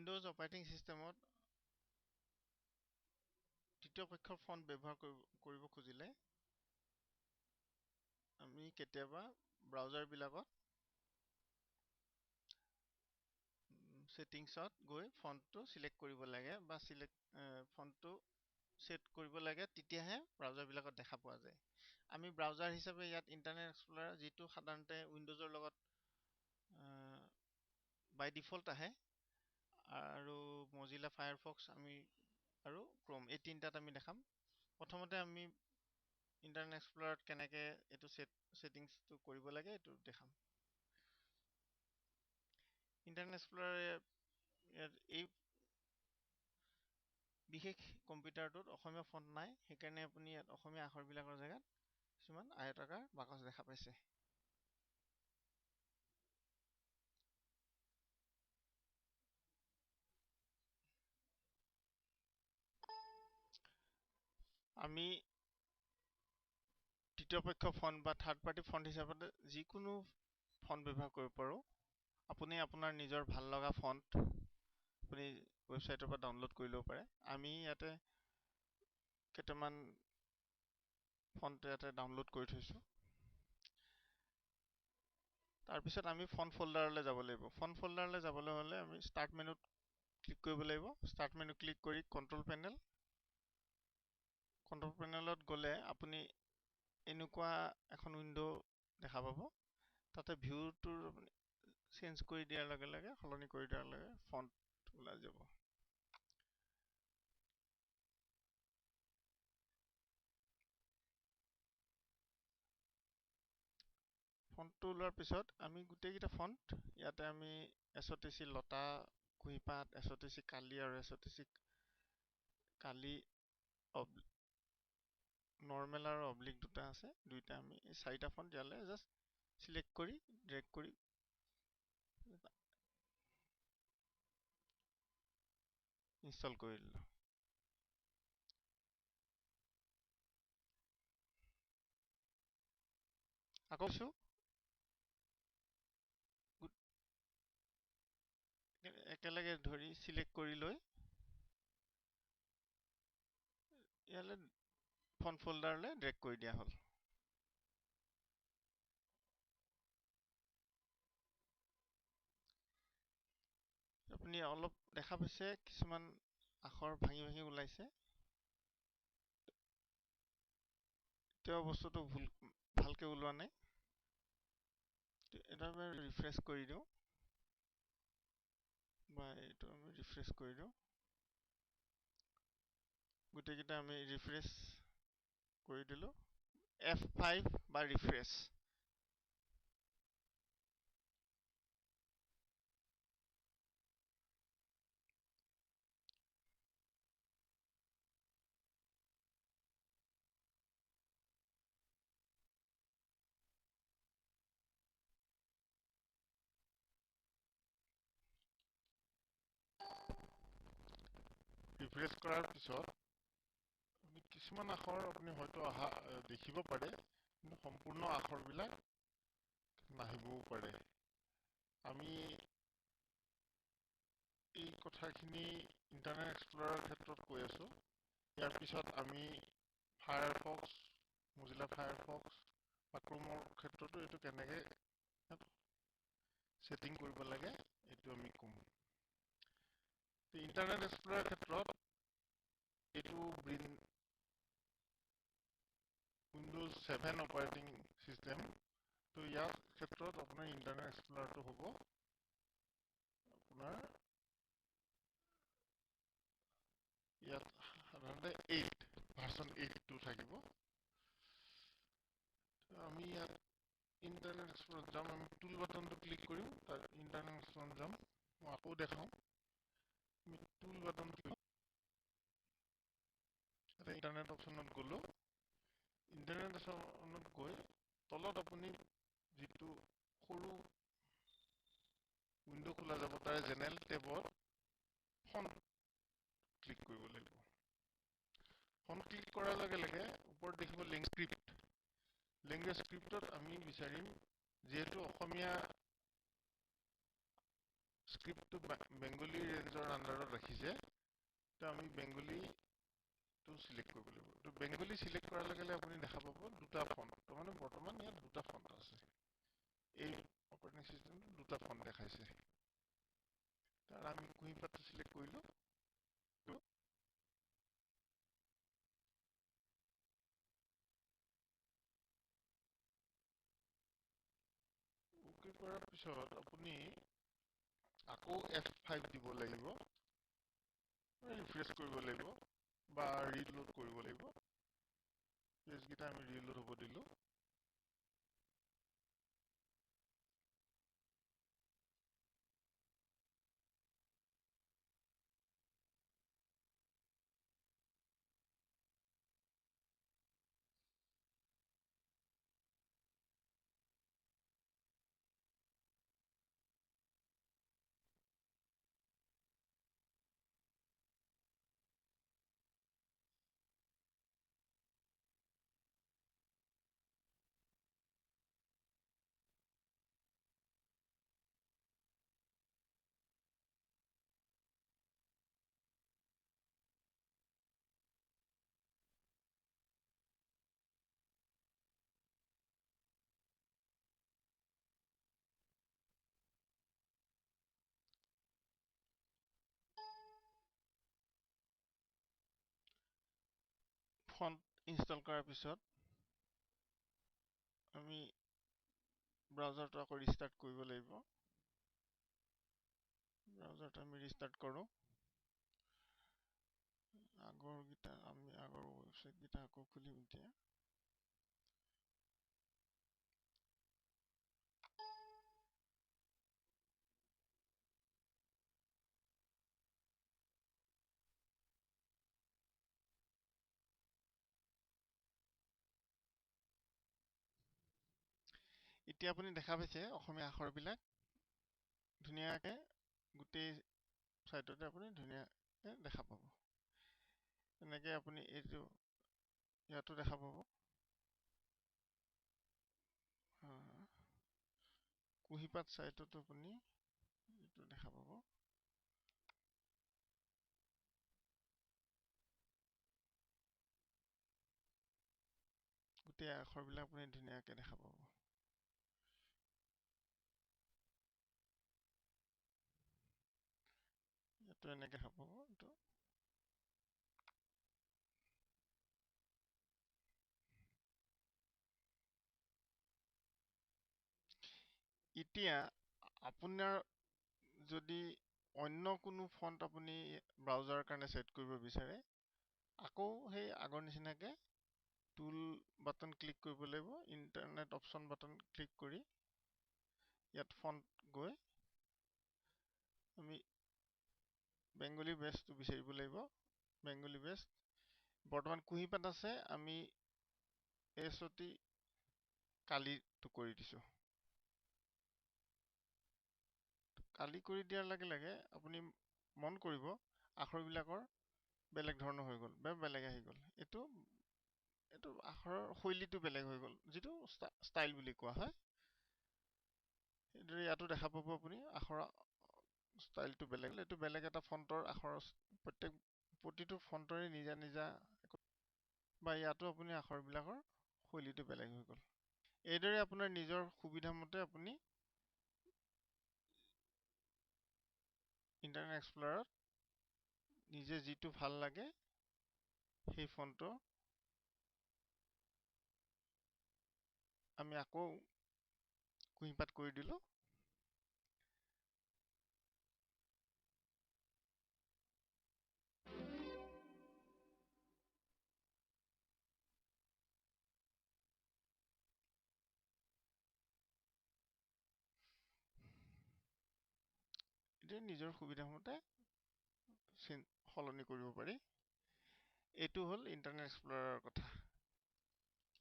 Windows operating সিস্টেমত তৃতীয় পক্ষৰ font ব্যৱহাৰ কৰিব খুজিলে আমি কেতিয়াবা ব্ৰাউজাৰ বিলাকত সেটিংছত গৈ ফন্টটো সিলেক্ট কৰিব লাগে বা ফন্টটো সেট কৰিব লাগে, তেতিয়াহে ব্ৰাউজাৰ বিলাকত দেখা পোৱা যায়। আমি ব্ৰাউজাৰ হিচাপে ইয়াত ইন্টাৰনেট এক্সপ্লোৰাৰ যিটো সাধাৰণতে উইন্ডোজৰ লগত বাই ডিফল্ট আহে আৰু মজিলা ফায়াৰফক্স আমি আৰু ক্ৰোম এই তিনটাত আমি দেখাম। প্ৰথমতে আমি ইন্টাৰনেট এক্সপ্লোৰাৰত কেনেকে এইটো সেটিংসটো কৰিব লাগে এইটো দেখাম। ইন্টাৰনেট এক্সপ্লোৰাৰ এই বিশেষ কম্পিউটাৰটোত অসমীয়া ফন্ট নাই, সেইকাৰণে আপুনি ইয়াত অসমীয়া আখৰবিলাকৰ জেগাত কিছুমান আয়তাকাৰ বাকচ দেখা পাইছে। আমি তৃতীয় পক্ষ ফন্ট বা থাৰ্ড পাৰ্টি ফন্ট হিচাপে যিকোনো ফন্ট ব্যৱহাৰ কৰিব পাৰোঁ। আপুনি আপোনাৰ নিজৰ ভাল লগা ফন্ট আপুনি ৱেবছাইটৰ পৰা ডাউনলোড কৰি ল'ব পাৰে। আমি ইয়াতে কেইটামান ফন্ট ইয়াতে ডাউনলোড কৰি থৈছো। তাৰপিছত আমি ফন্ট ফল্ডাৰলৈ যাব লাগিব। ফন্ট ফল্ডাৰলৈ যাবলৈ হ'লে আমি ষ্টাৰ্ট মেনুত ক্লিক কৰিব লাগিব। ষ্টাৰ্ট মেনু ক্লিক কৰি কন্ট্ৰল পেনেলত গ'লে আপুনি এনেকুৱা এখন উইন্ডো দেখা পাব। তাতে ভিউটো চেঞ্জ কৰি দিয়াৰ লগে লগে সলনি কৰি দিয়াৰ লগে ফন্ট ওলাই যাব। ফন্টটো ওলোৱাৰ পিছত আমি গোটেইকেইটা ফন্ট ইয়াতে আমি এছটিচি লতা কুঁহিপাত, এছটিচি কালি আৰু এছটিচি কালি নৰ্মেল আৰু অব্লিক দুটা আছে, দুইটা আমি এই চাৰিটা ফন্ট ইয়ালে জাষ্ট সিলেক্ট কৰি ড্ৰেগ কৰি ইনষ্টল কৰি দিলোঁ। আকৌ একেলগে ধৰি সিলেক্ট কৰি লৈ ইয়ালে ফন্ট ফল্ডাৰলৈ ড্ৰেগ কৰি দিয়া হ'ল। আপুনি অলপ দেখা পাইছে কিছুমান আখৰ ভাঙি ভাঙি ওলাইছে। তেওঁ বস্তুটো ভালকে ওলোৱা নাই। এটা আমি ৰিফ্ৰেছ কৰি দিওঁ বা এইটো আমি ৰিফ্ৰেছ কৰি দিওঁ। গোটেইকেইটা আমি ৰিফ্ৰেছ কৰি দিলো। F5 বা ৰিফ্ৰেছ। ৰিফ্ৰেছ কৰাৰ পিছত কিছুমান আখৰ আপুনি হয়তো দেখিব পাৰে, কিন্তু সম্পূৰ্ণ আখৰবিলাক নাহিবও পাৰে। আমি এই কথাখিনি ইন্টাৰনেট এক্সপ্লোৰাৰৰ ক্ষেত্ৰত কৈ আছো। ইয়াৰ পিছত আমি ফায়াৰফক্স, মজিলা ফায়াৰফক্স বা ক্ৰোমৰ ক্ষেত্ৰতো এইটো কেনেকে সেটিং কৰিব লাগে এইটো আমি কম। ইন্টাৰনেট এক্সপ্লোৰাৰৰ ক্ষেত্ৰত এইটো উইন্ডোজ 7 অপাৰেটিং সিস্টেম। তো ইয়াৰ ক্ষেত্ৰত আপোনাৰ ইন্টাৰনেট এক্সপ্লোৰাৰটো হ'ব আপোনাৰ ইয়াত সাধাৰণতে 8 ভাৰ্সন 8টো থাকিব। আমি ইয়াত ইন্টাৰনেট এক্সপ্লোৰাৰত যাম, আমি টুল বাটনটো ক্লিক কৰিম, তাৰ ইন্টাৰনেট এক্সপ্লোৰাৰত যাম। মই আকৌ দেখাওঁ, আমি টুল বাটন ইন্টাৰনেট অপশনত গ'লো। ইন্টাৰনেট অপশনত গৈ তলত আপুনি যিটো সৰু উইন্ডো খোলা যাব তাৰে জেনেৰেল টেবত ফন্ট ক্লিক কৰিব লাগিব। ফন্ট ক্লিক কৰাৰ লগে লগে ওপৰত দেখিব লেংগুৱেজ স্ক্ৰিপ্টত আমি বিচাৰিম যিহেতু অসমীয়া স্ক্ৰিপ্টটো বেংগলী ৰেঞ্জৰ আণ্ডাৰত ৰাখিছে, তো আমি বেংগলীটো চিলেক্ট কৰিব লাগিব। তো বেংগলী চিলেক্ট কৰাৰ লগে লগে আপুনি দেখা পাব দুটা ফন্ট, তো মানে বৰ্তমান ইয়াত দুটা ফন্ট আছে, এই অপাৰেটিং চিষ্টেমটো দুটা ফন্ট দেখাইছে। তাৰ আমি কুঁহিপাতটো চিলেক্ট কৰিলোঁ। অ'কে কৰাৰ পিছত আপুনি আকৌ F5 দিব লাগিব, ৰিফ্ৰেছ কৰিব লাগিব বা ৰিলোড কৰিব লাগিব। পেজকেইটা আমি ৰিলোড হ'ব দিলোঁ। ফন্ট ইনষ্টল কৰাৰ পিছত আমি ব্ৰাউজাৰটো আকৌ ৰিষ্টাৰ্ট কৰিব লাগিব। ব্ৰাউজাৰটো আমি ৰিষ্টাৰ্ট কৰোঁ। আমি আগৰ ৱেবছাইটকেইটা আকৌ খুলিম এতিয়া। এতিয়া আপুনি দেখা পাইছে অসমীয়া আখৰবিলাক ধুনীয়াকৈ গোটেই চাইটতে আপুনি ধুনীয়াকৈ দেখা পাব। এনেকৈ আপুনি এইটো ইয়াতো দেখা পাব। কুঁহিপাত চাইটতো আপুনি এইটো দেখা পাব। গোটেই আখৰবিলাক আপুনি ধুনীয়াকৈ দেখা পাব। ইয়াতো এনেকৈ দেখা পাব। এইটো এতিয়া আপোনাৰ যদি অন্য কোনো ফন্ট আপুনি ব্ৰাউজাৰৰ কাৰণে ছেট কৰিব বিচাৰে, আকৌ সেই আগৰ নিচিনাকৈ টুল বাটন ক্লিক কৰিব লাগিব। ইণ্টাৰনেট অপশ্যন বাটন ক্লিক কৰি ইয়াত ফন্ট গৈ আমি বেংগলী বেষ্টটো বিচাৰিব লাগিব। বেংগলী বেষ্ট বৰ্তমান কুঁহিপাত আছে, আমি এছটি কালিটো কৰি দিছোঁ। কালি কৰি দিয়াৰ লগে লগে আপুনি মন কৰিব আখৰবিলাকৰ বেলেগ ধৰণৰ হৈ গ'ল বা বেলেগ আহি গ'ল। এইটো আখৰৰ শৈলীটো বেলেগ হৈ গ'ল, যিটো ষ্টাইল বুলি কোৱা হয়। এইদৰে ইয়াতো দেখা পাব আপুনি আখৰৰ ষ্টাইলটো বেলেগ। এইটো বেলেগ এটা ফন্টৰ আখৰৰ প্ৰতিটো ফন্টৰে নিজা নিজা, বা ইয়াতো আপুনি আখৰবিলাকৰ শৈলীটো বেলেগ হৈ গ'ল। এইদৰে আপোনাৰ নিজৰ সুবিধা মতে আপুনি ইণ্টাৰনেট এক্সপ্লৰাৰত নিজে যিটো ভাল লাগে সেই ফন্টটো আমি আকৌ কুঁহিপাত কৰি দিলোঁ। এতিয়া নিজৰ সুবিধা মতে সলনি কৰিব পাৰি। এইটো হ'ল ইণ্টাৰনেট এক্সপ্লৰাৰৰ কথা।